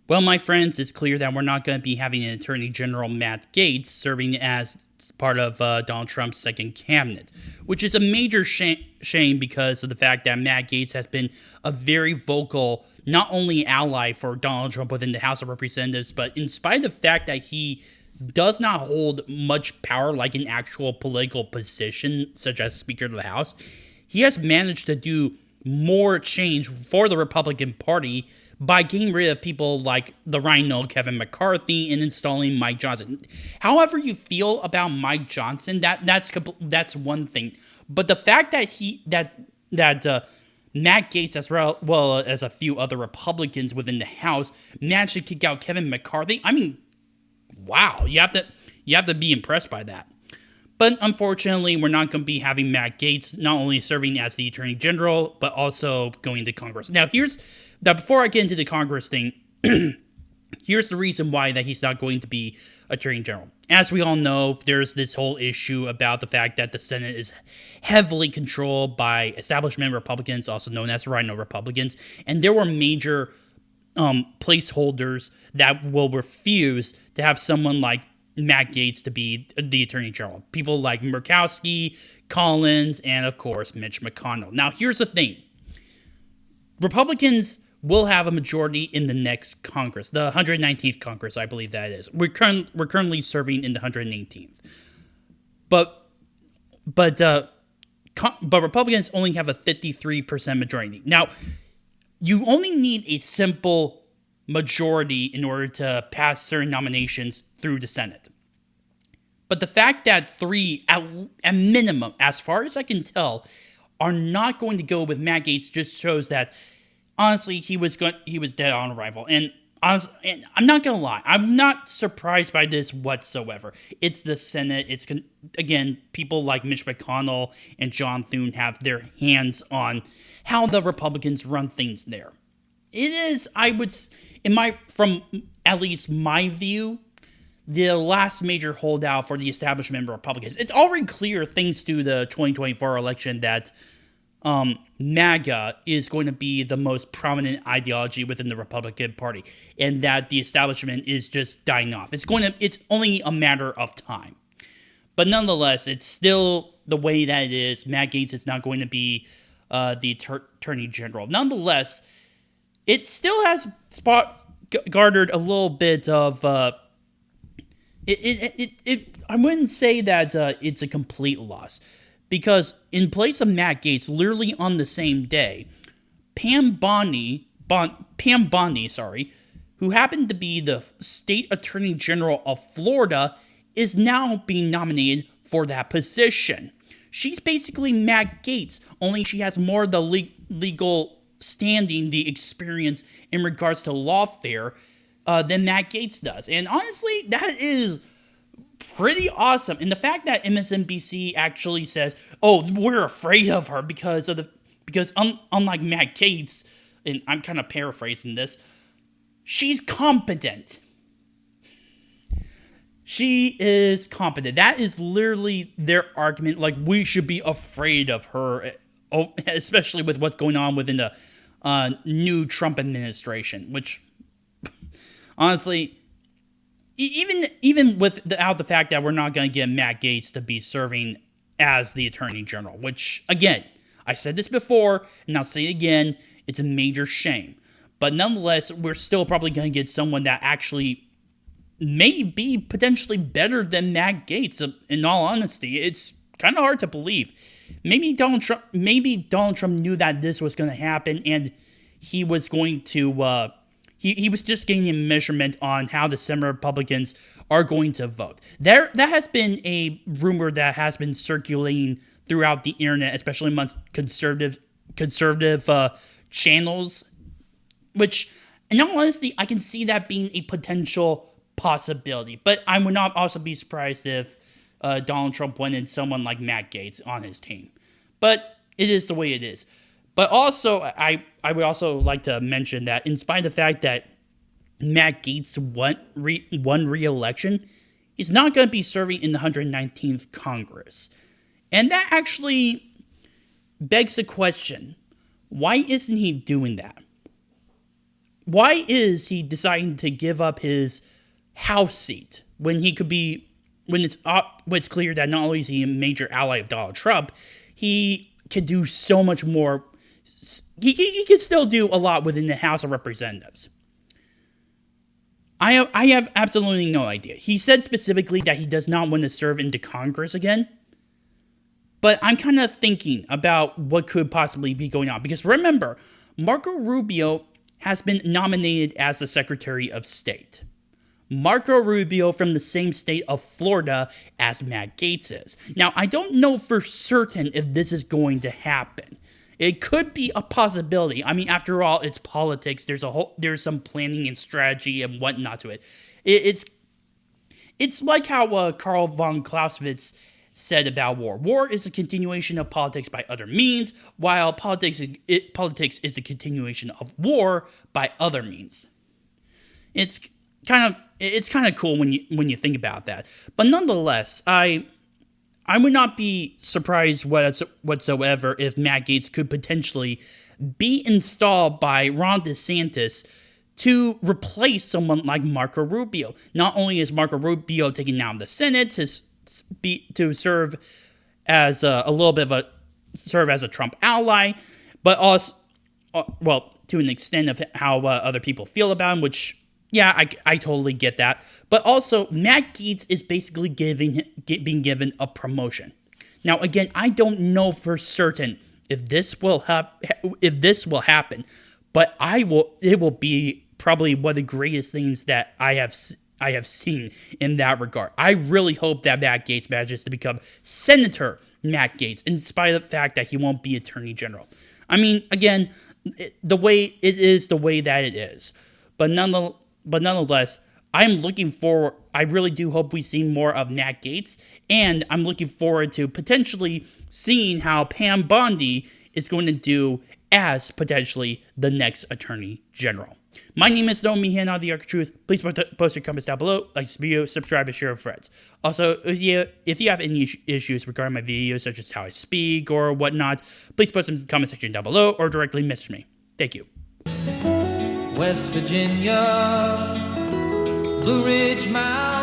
Well, my friends, it's clear that we're not going to be having an Attorney General Matt Gaetz serving as part of Donald Trump's second cabinet, which is a major shame because of the fact that Matt Gaetz has been a very vocal, not only ally for Donald Trump within the House of Representatives, but in spite of the fact that he does not hold much power like an actual political position, such as Speaker of the House, he has managed to do more change for the Republican Party by getting rid of people like the Rhino Kevin McCarthy and installing Mike Johnson. However you feel about Mike Johnson, that's one thing. But the fact that Matt Gaetz, as well as a few other Republicans within the House, managed to kick out Kevin McCarthy, I mean, wow, you have to be impressed by that. But unfortunately, we're not going to be having Matt Gaetz not only serving as the Attorney General, but also going to Congress. Now, before I get into the Congress thing, here's the reason why that he's not going to be Attorney General. As we all know, there's this whole issue about the fact that the Senate is heavily controlled by establishment Republicans, also known as Rhino Republicans, and there were major placeholders that will refuse to have someone like Matt Gaetz to be the Attorney General. People like Murkowski, Collins, and of course, Mitch McConnell. Now, here's the thing. Republicans will have a majority in the next Congress, the 119th Congress, I believe that is. We're currently serving in the 118th. But Republicans only have a 53% majority. Now, you only need a simple majority in order to pass certain nominations through the Senate. But the fact that three, at minimum, as far as I can tell, are not going to go with Matt Gaetz just shows that, honestly, he was dead on arrival. And I'm not going to lie, I'm not surprised by this whatsoever. It's the Senate. Again, people like Mitch McConnell and John Thune have their hands on how the Republicans run things there. It is, from at least my view, the last major holdout for the establishment Republicans. It's already clear, thanks to the 2024 election, that MAGA is going to be the most prominent ideology within the Republican Party, and that the establishment is just dying off. It's only a matter of time. But nonetheless, it's still the way that it is. Matt Gaetz is not going to be the Attorney General. Nonetheless, it still has garnered a little bit of. I wouldn't say that it's a complete loss, because in place of Matt Gaetz, literally on the same day, Pam Bondi, who happened to be the state attorney general of Florida, is now being nominated for that position. She's basically Matt Gaetz, only she has more of the legal standing, the experience in regards to lawfare than Matt Gaetz does. And honestly, that is pretty awesome. And the fact that MSNBC actually says, "Oh, we're afraid of her because unlike Matt Gaetz," and I'm kind of paraphrasing this, she's competent. She is competent. That is literally their argument. Like, we should be afraid of her, especially with what's going on within the new Trump administration, which, honestly, even without the fact that we're not going to get Matt Gaetz to be serving as the Attorney General, which, again, I said this before, and I'll say it again, it's a major shame. But nonetheless, we're still probably going to get someone that actually may be potentially better than Matt Gaetz. In all honesty, it's kind of hard to believe. Maybe Donald Trump knew that this was going to happen, and he was going to. He was just getting a measurement on how the Senate Republicans are going to vote. That has been a rumor that has been circulating throughout the internet, especially amongst conservative channels. Which, in all honesty, I can see that being a potential possibility. But I would not also be surprised if Donald Trump wanted someone like Matt Gaetz on his team. But it is the way it is. But also, I would also like to mention that in spite of the fact that Matt Gaetz won re-election, he's not going to be serving in the 119th Congress. And that actually begs the question, why isn't he doing that? why is he deciding to give up his House seat when he could be, when it's clear that not only is he a major ally of Donald Trump, he can do so much more. He can still do a lot within the House of Representatives. I have absolutely no idea. He said specifically that he does not want to serve into Congress again. But I'm kind of thinking about what could possibly be going on. Because remember, Marco Rubio has been nominated as the Secretary of State. Marco Rubio from the same state of Florida as Matt Gaetz is. Now, I don't know for certain if this is going to happen. It could be a possibility. I mean, after all, it's politics. There's some planning and strategy and whatnot to it. It's like how Karl von Clausewitz said about war. War is a continuation of politics by other means, while politics is the continuation of war by other means. It's kind of cool when you think about that. But nonetheless, I would not be surprised whatsoever if Matt Gaetz could potentially be installed by Ron DeSantis to replace someone like Marco Rubio. Not only is Marco Rubio taking down the Senate to serve as serve as a Trump ally, but also, to an extent of how other people feel about him, which, yeah, I totally get that. But also, Matt Gaetz is basically being given a promotion. Now, again, I don't know for certain if this will happen, but it will be probably one of the greatest things that I have seen in that regard. I really hope that Matt Gaetz manages to become Senator Matt Gaetz, in spite of the fact that he won't be Attorney General. I mean, again, the way that it is. But nonetheless, I'm looking forward. I really do hope we see more of Matt Gaetz, and I'm looking forward to potentially seeing how Pam Bondi is going to do as potentially the next Attorney General. My name is Noah Meehan on The Arc of Truth. Please post your comments down below, like this video, subscribe, and share with friends. Also, if you have any issues regarding my videos, such as how I speak or whatnot, please post them in the comment section down below or directly message me. Thank you. West Virginia, Blue Ridge Mountain.